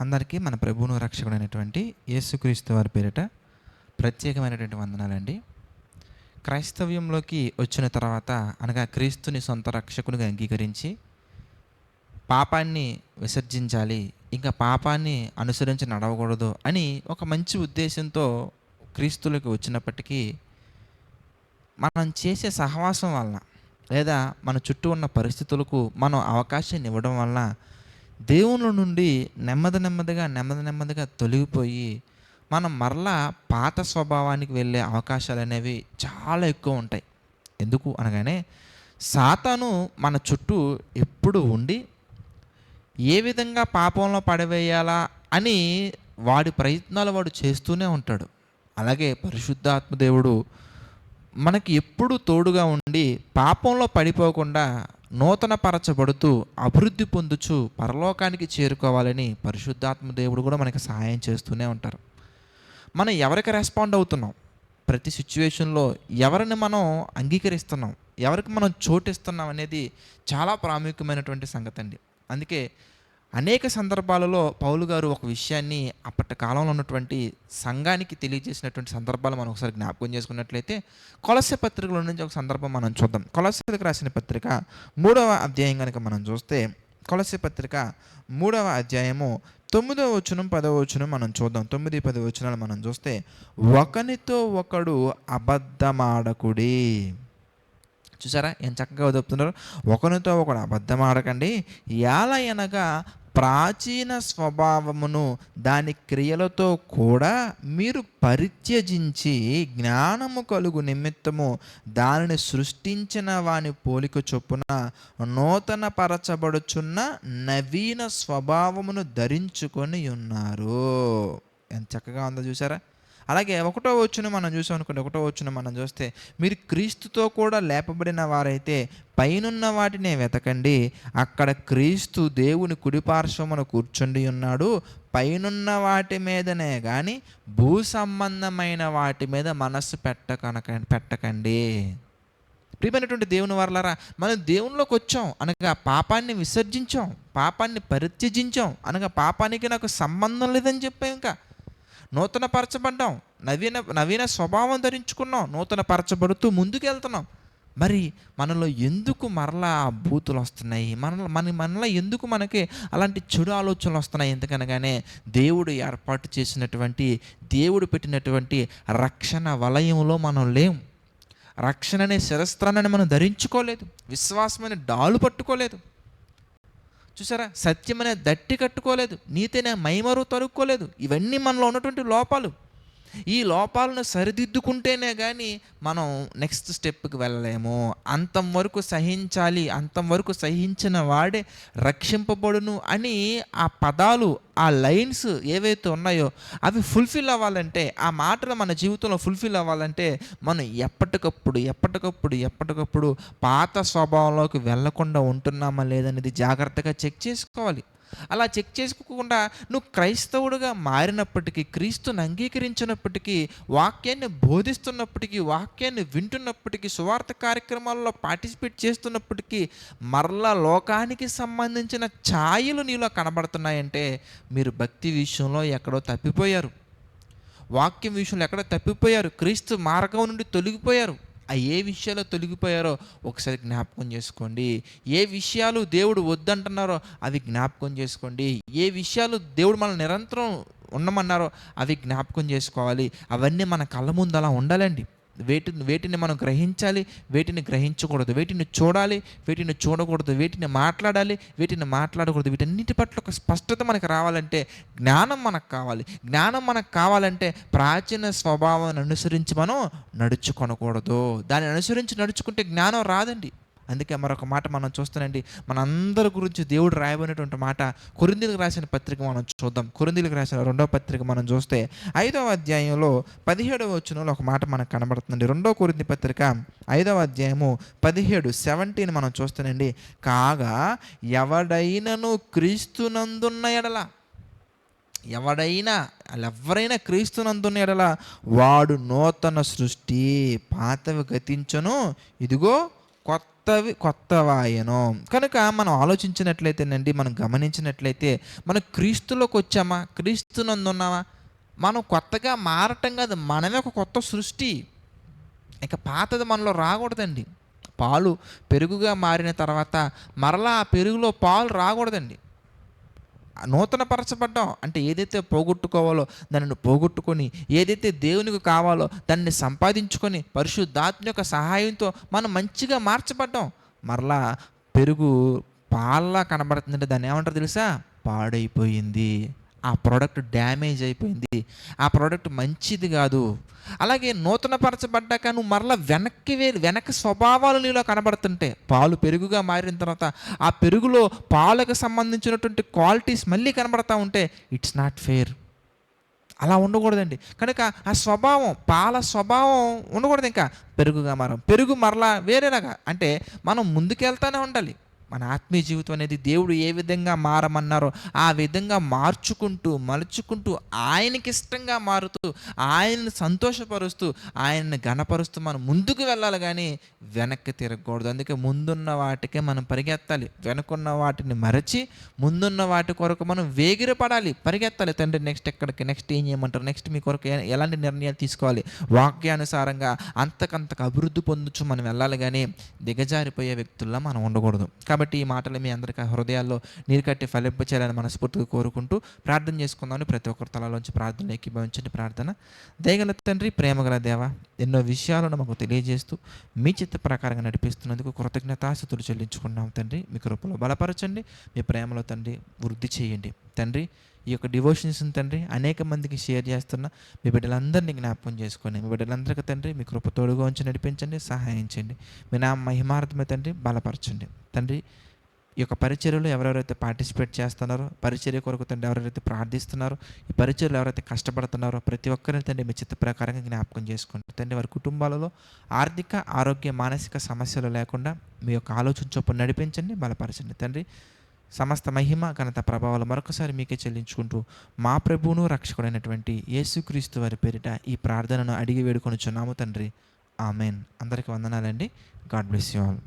అందరికీ మన ప్రభువును రక్షకుడైనటువంటి యేసుక్రీస్తు వారి పేరిట ప్రత్యేకమైనటువంటి వందనాలండి. క్రైస్తవ్యంలోకి వచ్చిన తర్వాత అనగా క్రీస్తుని సొంత రక్షకునిగా అంగీకరించి పాపాన్ని విసర్జించాలి, ఇంకా పాపాన్ని అనుసరించి నడవకూడదు అని ఒక మంచి ఉద్దేశంతో క్రీస్తులోకి వచ్చినప్పటికీ మనం చేసే సహవాసం వలన లేదా మన చుట్టూ ఉన్న పరిస్థితులకు మనం అవకాశాన్ని ఇవ్వడం వలన దేవుని నుండి నెమ్మదిగా తొలగిపోయి మనం మరలా పాత స్వభావానికి వెళ్ళే అవకాశాలు అనేవి చాలా ఎక్కువ ఉంటాయి. ఎందుకు అనగానే సాతాను మన చుట్టూ ఎప్పుడు ఉండి ఏ విధంగా పాపంలో పడవేయాలా అని వాడి ప్రయత్నాలు వాడు చేస్తూనే ఉంటాడు. అలాగే పరిశుద్ధాత్మ దేవుడు మనకి ఎప్పుడు తోడుగా ఉండి పాపంలో పడిపోకుండా నూతన పరచబడుతూ అభివృద్ధి పొందుచు పరలోకానికి చేరుకోవాలని పరిశుద్ధాత్మ దేవుడు కూడా మనకి సహాయం చేస్తూనే ఉంటారు. మనం ఎవరికి రెస్పాండ్ అవుతున్నాం, ప్రతి సిచ్యువేషన్లో ఎవరిని మనం అంగీకరిస్తున్నాం, ఎవరికి మనం చోటిస్తున్నాం అనేది చాలా ప్రాముఖ్యమైనటువంటి సంగతి అండి. అందుకే అనేక సందర్భాలలో పౌలు గారు ఒక విషయాన్ని అప్పటి కాలంలో ఉన్నటువంటి సంఘానికి తెలియజేసినటువంటి సందర్భాలు మనం ఒకసారి జ్ఞాపకం చేసుకున్నట్లయితే కొలస్సే పత్రికలో నుంచి ఒక సందర్భం మనం చూద్దాం. కొలస్సీలకు రాసిన పత్రిక 3వ అధ్యాయం కనుక మనం చూస్తే కొలస్సే పత్రిక 3వ అధ్యాయము 9వ వచనం 10వ వచనం మనం చూద్దాం. 9, 10 వచనాలు మనం చూస్తే, ఒకనితో ఒకడు అబద్ధమాడకుడి. చూసారా ఏం చక్కగా చెప్తున్నారు. ఒకరితో ఒకడు అబద్ధం ఆడకండి, ఎలయనగా ప్రాచీన స్వభావమును దాని క్రియలతో కూడా మీరు పరిత్యజించి జ్ఞానము కలుగు నిమిత్తము దానిని సృష్టించిన వాని పోలిక చొప్పున నూతన పరచబడుచున్న నవీన స్వభావమును ధరించుకొని ఉన్నారు. ఎంత చక్కగా ఉందో చూసారా. అలాగే 1వ వచనం మనం చూసాం అనుకోండి. 1వ వచనం మనం చూస్తే, మీరు క్రీస్తుతో కూడా లేపబడిన వారైతే పైనున్న వాటినే వెతకండి, అక్కడ క్రీస్తు దేవుని కుడిపార్శ్వమున కూర్చుండి ఉన్నాడు. పైనున్న వాటి మీదనే కానీ భూ సంబంధమైన వాటి మీద మనస్సు పెట్టకండి. ప్రియమైనటువంటి దేవుని వారలారా, మనం దేవునిలోకి వచ్చాం అనగా పాపాన్ని విసర్జించాం, పాపాన్ని పరిత్యజించాం అనగా పాపానికి నాకు సంబంధం లేదని చెప్పాం. ఇంకా నూతన పరచబడ్డాం, నవీన స్వభావం ధరించుకున్నాం, నూతన పరచబడుతూ ముందుకు వెళ్తున్నాం. మరి మనలో ఎందుకు మరలా బూతులు వస్తున్నాయి, మనలో ఎందుకు మనకి అలాంటి చెడు ఆలోచనలు వస్తున్నాయి? ఎందుకనగానే దేవుడు ఏర్పాటు చేసినటువంటి, దేవుడు పెట్టినటువంటి రక్షణ వలయంలో మనం లేం. రక్షణ అనే శిరస్త్రాన్ని మనం ధరించుకోలేదు, విశ్వాసమైన డాలు పట్టుకోలేదు. చూసారా, సత్యం అనే దట్టి కట్టుకోలేదు, నీతి అనే మైమరు తరుక్కోలేదు. ఇవన్నీ మనలో ఉన్నటువంటి లోపాలు. ఈ లోపాలను సరిదిద్దుకుంటేనే కానీ మనం నెక్స్ట్ స్టెప్కి వెళ్ళలేము. అంతం వరకు సహించాలి, అంతం వరకు సహించిన వాడే రక్షింపబడును అని ఆ పదాలు, ఆ లైన్స్ ఏవైతే ఉన్నాయో అవి ఫుల్ఫిల్ అవ్వాలంటే, ఆ మాటలు మన జీవితంలో ఫుల్ఫిల్ అవ్వాలంటే మనం ఎప్పటికప్పుడు పాత స్వభావంలోకి వెళ్లకుండా ఉంటున్నామా లేదనేది జాగ్రత్తగా చెక్ చేసుకోవాలి. అలా చెక్ చేసుకోకుండా నువ్వు క్రైస్తవుడిగా మారినప్పటికీ, క్రీస్తుని అంగీకరించినప్పటికీ, వాక్యాన్ని బోధిస్తున్నప్పటికీ, వాక్యాన్ని వింటున్నప్పటికీ, సువార్త కార్యక్రమాల్లో పార్టిసిపేట్ చేస్తున్నప్పటికీ మరలా లోకానికి సంబంధించిన ఛాయలు నీలో కనబడుతున్నాయంటే మీరు భక్తి విషయంలో ఎక్కడో తప్పిపోయారు, వాక్యం విషయంలో ఎక్కడో తప్పిపోయారు, క్రీస్తు మార్గం నుండి తొలగిపోయారు. ఏ విషయాలు తొలగిపోయారో ఒకసారి జ్ఞాపకం చేసుకోండి. ఏ విషయాలు దేవుడు వద్దంటున్నారో అవి జ్ఞాపకం చేసుకోండి. ఏ విషయాలు దేవుడు మనల్ని నిరంతరం ఉండమన్నారో అవి జ్ఞాపకం చేసుకోవాలి. అవన్నీ మన కళ్ళ ముందు అలా ఉండాలండి. వేటిని మనం గ్రహించాలి, వేటిని గ్రహించకూడదు, వేటిని చూడాలి, వేటిని చూడకూడదు, వేటిని మాట్లాడాలి, వేటిని మాట్లాడకూడదు. వీటన్నిటి పట్ల ఒక స్పష్టత మనకు రావాలంటే జ్ఞానం మనకు కావాలి. జ్ఞానం మనకు కావాలంటే ప్రాచీన స్వభావాన్ని అనుసరించి మనం నడుచుకొనకూడదు. దాన్ని అనుసరించి నడుచుకుంటే జ్ఞానం రాదండి. అందుకే మరొక మాట మనం చూస్తానండి, మనందరి గురించి దేవుడు రాయబడినటువంటి మాట కొరింథీయులకు రాసిన పత్రిక మనం చూద్దాం. కొరింథీయులకు రాసిన 2వ పత్రిక మనం చూస్తే 5వ అధ్యాయంలో 17వ వచనంలో ఒక మాట మనకు కనబడుతుంది. 2 కొరింథీ పత్రిక 5వ అధ్యాయము 17 మనం చూస్తానండి. కాగా ఎవడైనను క్రీస్తునందున్న ఎడల, ఎవరైనా క్రీస్తునందున్న ఎడల వాడు నూతన సృష్టి, పాతవి గతించను, ఇదిగో కొత్త కొత్తవాయెను. కనుక మనం ఆలోచించినట్లయితేనండి, మనం గమనించినట్లయితే, మనం క్రీస్తులోకి వచ్చామా? క్రీస్తునందున్నామా? మనం కొత్తగా మారటం కాదు, మనమే ఒక కొత్త సృష్టి. ఇక పాతది మనలో రాకూడదండి. పాలు పెరుగుగా మారిన తర్వాత మరలా ఆ పెరుగులో పాలు రాకూడదండి. నూతన పరచబడ్డాం అంటే ఏదైతే పోగొట్టుకోవాలో దానిని పోగొట్టుకొని, ఏదైతే దేవునికి కావాలో దాన్ని సంపాదించుకొని, పరిశుద్ధాత్మ యొక్క సహాయంతో మనం మంచిగా మార్చబడ్డాం. మరలా పెరుగు పాల్లా కనబడుతుందంటే దాన్ని ఏమంటారు తెలుసా? పాడైపోయింది. ఆ ప్రోడక్ట్ డ్యామేజ్ అయిపోయింది. ఆ ప్రోడక్ట్ మంచిది కాదు. అలాగే నూతన పరచబడ్డాక నువ్వు మరలా వెనక్కి స్వభావాలు నీలో కనబడుతుంటే, పాలు పెరుగుగా మారిన తర్వాత ఆ పెరుగులో పాలకు సంబంధించినటువంటి క్వాలిటీస్ మళ్ళీ కనబడతా ఉంటే ఇట్స్ నాట్ ఫెయిర్. అలా ఉండకూడదండి. కనుక ఆ స్వభావం, పాల స్వభావం ఉండకూడదు. ఇంకా పెరుగు మరలా వేరేలాగా అంటే మనం ముందుకెళ్తానే ఉండాలి. మన ఆత్మీయ జీవితం అనేది దేవుడు ఏ విధంగా మారమన్నారో ఆ విధంగా మలుచుకుంటూ ఆయనకి ఇష్టంగా మారుతూ, ఆయన్ని సంతోషపరుస్తూ, ఆయన్ని ఘనపరుస్తూ మనం ముందుకు వెళ్ళాలి కానీ వెనక్కి తిరగకూడదు. అందుకే ముందున్న వాటికే మనం పరిగెత్తాలి. వెనుకున్న వాటిని మరచి ముందున్న వాటి కొరకు మనం వేగిరపడాలి, పరిగెత్తాలి. తండ్రి నెక్స్ట్ ఏం చేయమంటారు, నెక్స్ట్ మీ కొరకు ఎలాంటి నిర్ణయాలు తీసుకోవాలి, వాక్యానుసారంగా అంతకంతకు అభివృద్ధి పొందుచు మనం వెళ్ళాలి కానీ దిగజారిపోయే వ్యక్తుల్లో మనం ఉండకూడదు. కాబట్టి ఈ మాటలు మీ అందరికీ హృదయాల్లో నీరు కట్టి ఫలింపచేయాలని మనస్ఫూర్తిగా కోరుకుంటూ ప్రార్థన చేసుకుందామని ప్రతి ఒక్కరి తలలోంచి ప్రార్థనలు ఏకీభవించండి. ప్రార్థన. దయగల తండ్రి, ప్రేమగల దేవ, ఎన్నో విషయాలను మాకు తెలియజేస్తూ మీ చిత్త ప్రకారంగా నడిపిస్తున్నందుకు కృతజ్ఞతాస్తుతులు చెల్లించుకున్నాం తండ్రి. మీ కృపలో బలపరచండి, మీ ప్రేమలో తండ్రి వృద్ధి చేయండి తండ్రి. ఈ యొక్క డివోషన్స్ని తండ్రి అనేక మందికి షేర్ చేస్తున్న మీ బిడ్డలందరినీ జ్ఞాపకం చేసుకొని, మీ బిడ్డలందరికీ తండ్రి మీ కృప తోడుగా ఉంచి నడిపించండి, సహాయం చేయండి. మీ నా మహిమార్థమే తండ్రి బలపరచండి తండ్రి. ఈ యొక్క పరిచర్యలో ఎవరెవరైతే పార్టిసిపేట్ చేస్తున్నారో, పరిచర్య కొరకు తండ్రి ఎవరెవరైతే ప్రార్థిస్తున్నారో, ఈ పరిచర్యలో ఎవరైతే కష్టపడుతున్నారో ప్రతి ఒక్కరిని తండ్రి మీ చిత్త ప్రకారంగా జ్ఞాపకం చేసుకోండి తండ్రి. వారి కుటుంబాలలో ఆర్థిక, ఆరోగ్య, మానసిక సమస్యలు లేకుండా మీ యొక్క ఆలోచన చొప్పున నడిపించండి, బలపరచండి తండ్రి. సమస్త మహిమ, ఘనత, ప్రభావాలు మరొకసారి మీకే చెల్లించుకుంటూ మా ప్రభువును రక్షకుడైనటువంటి యేసుక్రీస్తు వారి పేరిట ఈ ప్రార్థనను అడిగి వేడుకొనుచున్నాము తండ్రి. ఆమెన్. అందరికీ వందనాలండి. God bless you all.